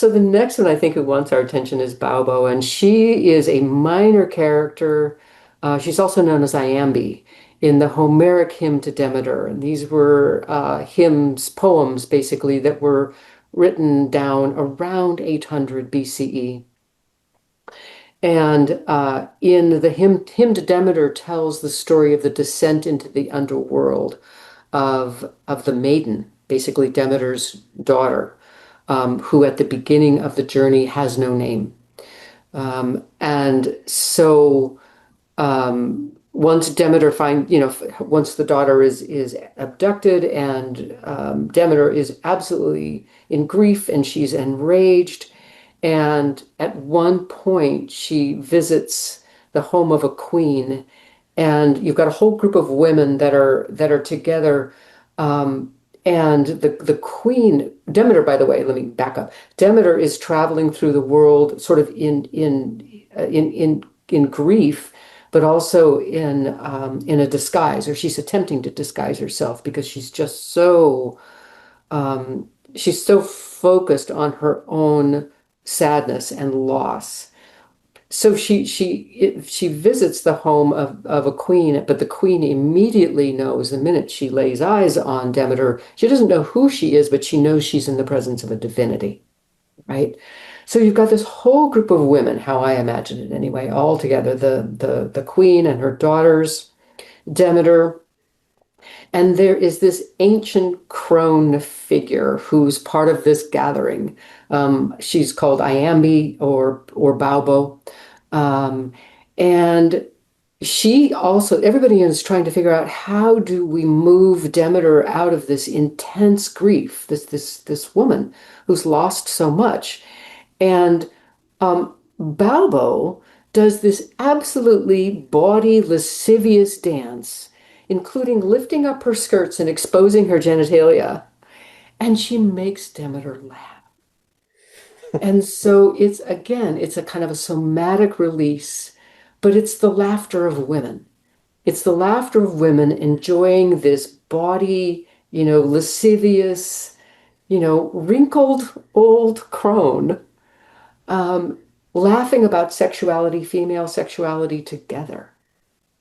So the next one I think who wants our attention is Baubo, and she is a minor character. She's also known as Iambe in the Homeric hymn to Demeter. And these were hymns, poems, basically, that were written down around 800 BCE. And in the hymn to Demeter tells the story of the descent into the underworld of the maiden, basically Demeter's daughter, who at the beginning of the journey has no name. And so once Demeter once the daughter is abducted and Demeter is absolutely in grief and she's enraged. And at one point, she visits the home of a queen, and you've got a whole group of women that are together. And the queen, Demeter, by the way, let me back up. Demeter is traveling through the world, sort of in grief, but also in a disguise, or she's attempting to disguise herself because she's just she's so focused on her own sadness and loss. So she visits the home of a queen, but the queen immediately knows the minute she lays eyes on Demeter, she doesn't know who she is, but she knows she's in the presence of a divinity, right? So you've got this whole group of women, how I imagine it anyway, all together, the queen and her daughters, Demeter, and there is this ancient crone figure who's part of this gathering. She's called Iambe or Baubo. And she also, everybody is trying to figure out how do we move Demeter out of this intense grief, this woman who's lost so much. And Baubo does this absolutely bawdy, lascivious dance, including lifting up her skirts and exposing her genitalia. And she makes Demeter laugh. And so it's a kind of a somatic release, but it's the laughter of women. It's the laughter of women enjoying this bawdy, lascivious, wrinkled old crone, laughing about sexuality, female sexuality together,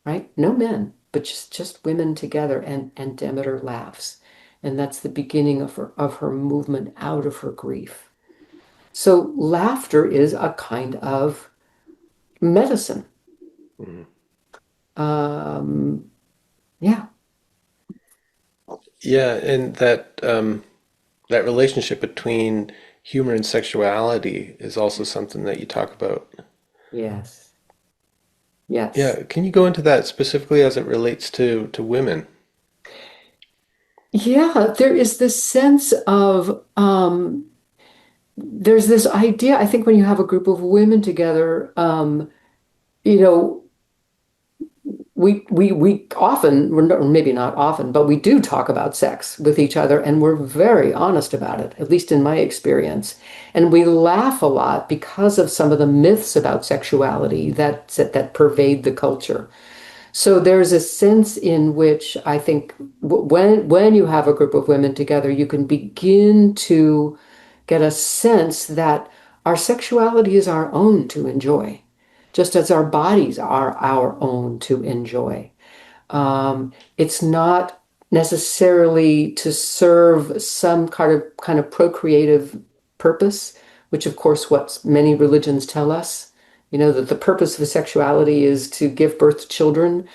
right? No men, but just women together, and Demeter laughs. And that's the beginning of her movement out of her grief. So laughter is a kind of medicine. Mhm. Yeah. Yeah, and that relationship between humor and sexuality is also something that you talk about. Yes. Yes. Yeah, can you go into that specifically as it relates to women? Yeah, there is this sense of there's this idea, I think when you have a group of women together, you know, we often, or maybe not often, but we do talk about sex with each other, and we're very honest about it, at least in my experience. And we laugh a lot because of some of the myths about sexuality that pervade the culture. So there's a sense in which I think when you have a group of women together, you can begin to get a sense that our sexuality is our own to enjoy, just as our bodies are our own to enjoy. It's not necessarily to serve some kind of procreative purpose, which of course what many religions tell us, that the purpose of sexuality is to give birth to children.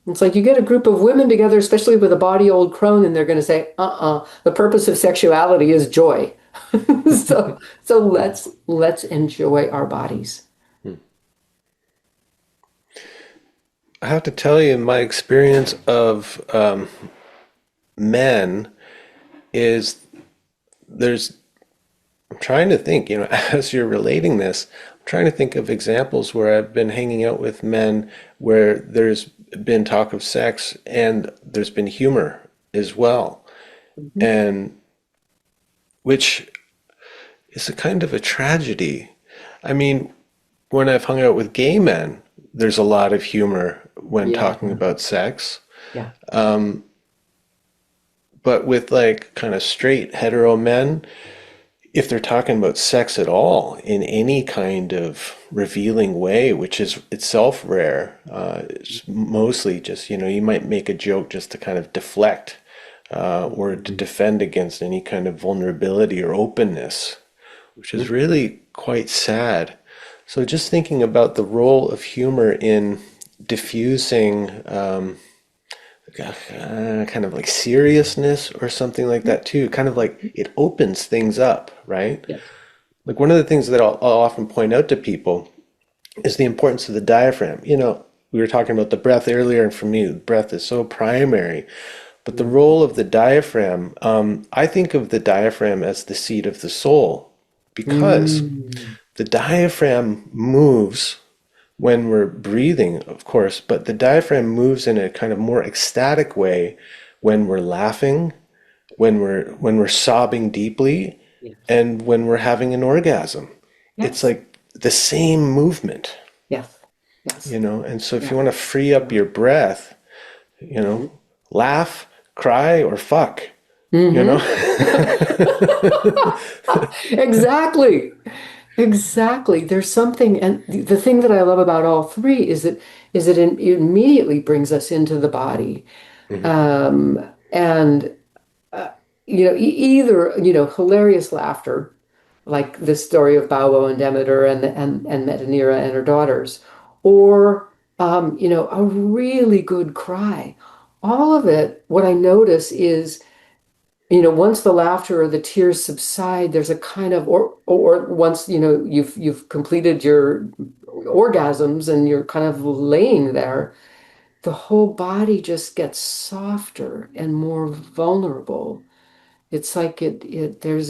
It's like you get a group of women together, especially with a body old crone, and they're going to say, the purpose of sexuality is joy. So let's enjoy our bodies. Hmm. I have to tell you, my experience of men is there's, I'm trying to think, as you're relating this, I'm trying to think of examples where I've been hanging out with men where there's been talk of sex and there's been humor as well, Mhm. and which is a kind of a tragedy. I mean, when I've hung out with gay men, there's a lot of humor when Yeah, talking about sex. yeah. But with like kind of straight hetero men, if they're talking about sex at all in any kind of revealing way, which is itself rare, it's mostly just, you might make a joke just to kind of deflect or to defend against any kind of vulnerability or openness, which is really quite sad. So just thinking about the role of humor in diffusing kind of like seriousness or something like that too. Kind of like it opens things up, right? Yes. Like one of the things that I'll often point out to people is the importance of the diaphragm. We were talking about the breath earlier, and for me, the breath is so primary. But the role of the diaphragm, I think of the diaphragm as the seat of the soul because Mm. the diaphragm moves when we're breathing, of course, but the diaphragm moves in a kind of more ecstatic way when we're laughing, when we're sobbing deeply, Yes. and when we're having an orgasm. It's Yes. like the same movement, Yes. Yes. and so if you Yeah. want to free up Yeah. your breath, you know, Mhm. laugh, cry, or fuck, you know? Mhm. Exactly. Exactly. There's something, and the thing that I love about all three is that it immediately brings us into the body. Mhm. And either, hilarious laughter, like the story of Baubo and Demeter and Metanira and her daughters, or a really good cry. All of it, what I notice is, once the laughter or the tears subside, there's a kind of, or once, you've completed your orgasms and you're kind of laying there, the whole body just gets softer and more vulnerable. It's like there's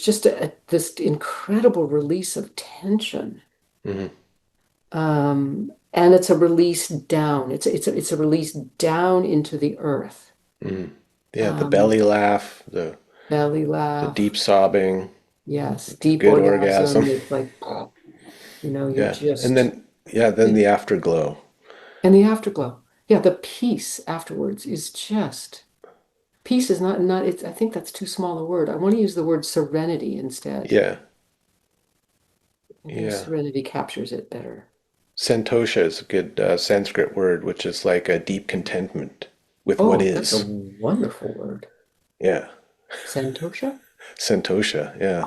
just this incredible release of tension. Mhm. And it's a release down. It's a release down into the earth. Mhm. Yeah, the Um, belly laugh, the belly the deep laugh. sobbing, Yes, the deep good orgasm. orgasm. It's like, you're Yeah. And just, then yeah, then the afterglow. and the afterglow. Yeah, the peace afterwards is just, peace is not, I think that's too small a word. I want to use the word serenity instead. Yeah. I think Yeah. serenity captures it better. Santosha is a good Sanskrit word, which is like a deep contentment with what Oh, that's a is. wonderful word. Yeah. Santosha? Santosha. Yeah.